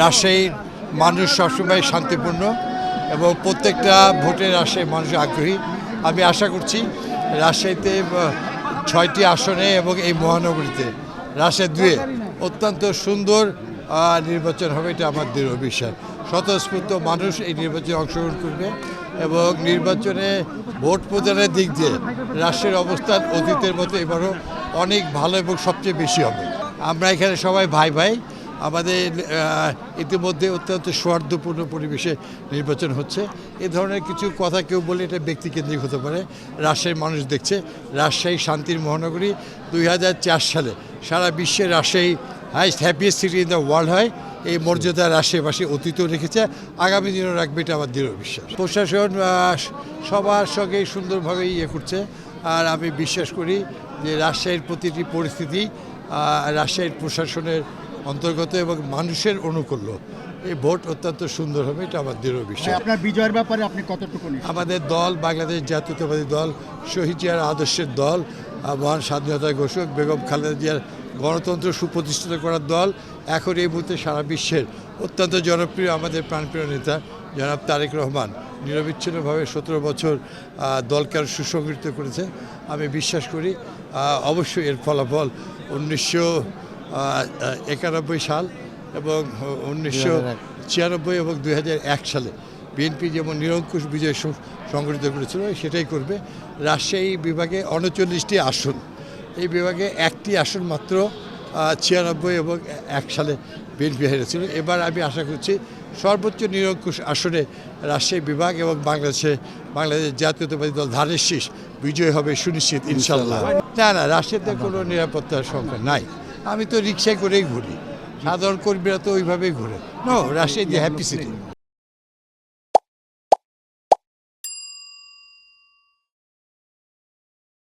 রাজশাহীর মানুষ সবসময় শান্তিপূর্ণ এবং প্রত্যেকটা ভোটের রাজশাহীর মানুষ আগ্রহী। আমি আশা করছি রাজশাহীতে 6টি আসনে এবং এই মহানগরীতে রাজশাহী 2-এ অত্যন্ত সুন্দর নির্বাচন হবে, এটা আমার দৃঢ় বিশ্বাস। স্বতঃস্ফূর্ত মানুষ এই নির্বাচনে অংশগ্রহণ করবে এবং নির্বাচনে ভোট প্রদানের দিক দিয়ে রাজশাহীর অবস্থান অতীতের মতো এবারও অনেক ভালো এবং সবচেয়ে বেশি হবে। আমরা এখানে সবাই ভাই ভাই। আমাদের ইতিমধ্যে অত্যন্ত সৌহার্দ্যপূর্ণ পরিবেশে নির্বাচন হচ্ছে। এ ধরনের কিছু কথা কেউ বলে এটা ব্যক্তিকেন্দ্রিক হতে পারে। রাজশাহীর মানুষ দেখছে রাজশাহী শান্তির মহানগরী। 2004 সালে সারা বিশ্বের Rajshahi happiest city in the world হয়। এই মর্যাদা রাজশাহীবাসী অতীতেও রেখেছে, আগামী দিনও রাখবে, এটা আমার দৃঢ় বিশ্বাস। প্রশাসন সবার সঙ্গে সুন্দরভাবে করছে, আর আমি বিশ্বাস করি যে রাজশাহীর প্রতিটি পরিস্থিতি রাজশাহীর প্রশাসনের অন্তর্গত এবং মানুষের অনুকূল্য। এই ভোট অত্যন্ত সুন্দর হবে, এটা আমার দৃঢ় বিশ্বাস। আপনার বিজয়ের ব্যাপারে আপনি কতটুকু? আমাদের দল বাংলাদেশ জাতীয়তাবাদী দল, শহীদ জিয়ার আদর্শের দল, মহান স্বাধীনতা ঘোষক বেগম খালেদা জিয়ার গণতন্ত্র সুপ্রতিষ্ঠিত করার দল। এখন এই মুহূর্তে সারা বিশ্বের অত্যন্ত জনপ্রিয় আমাদের প্রাণপ্রিয় নেতা জনাব তারেক রহমান নিরবিচ্ছিন্নভাবে 17 বছর দলকে সুসংগঠিত করেছে। আমি বিশ্বাস করি অবশ্যই এর ফলাফল 1991 সাল এবং 1996 এবং 2001 সালে বিএনপি যেমন নিরঙ্কুশ বিজয় সংগঠিত করেছিল সেটাই করবে। রাজশাহী বিভাগে 39টি আসন, এই বিভাগে একটি আসন মাত্র 96 এবং 1 সালে বিএনপি হেরেছিল। এবার আমি আশা করছি সর্বোচ্চ নিরঙ্কুশ আসনে রাজশাহী বিভাগ এবং বাংলাদেশ জাতীয়তাবাদী দল ধানের শীষ বিজয় হবে সুনিশ্চিত ইনশাল্লাহ। না, রাজশাহীতে কোনো নিরাপত্তার সংখ্যা নাই। আমি তো রিক্সায় করেই ঘুরি, সাধারণ কর্মীরা তো ওইভাবেই ঘুরে। Rajshahi happy city.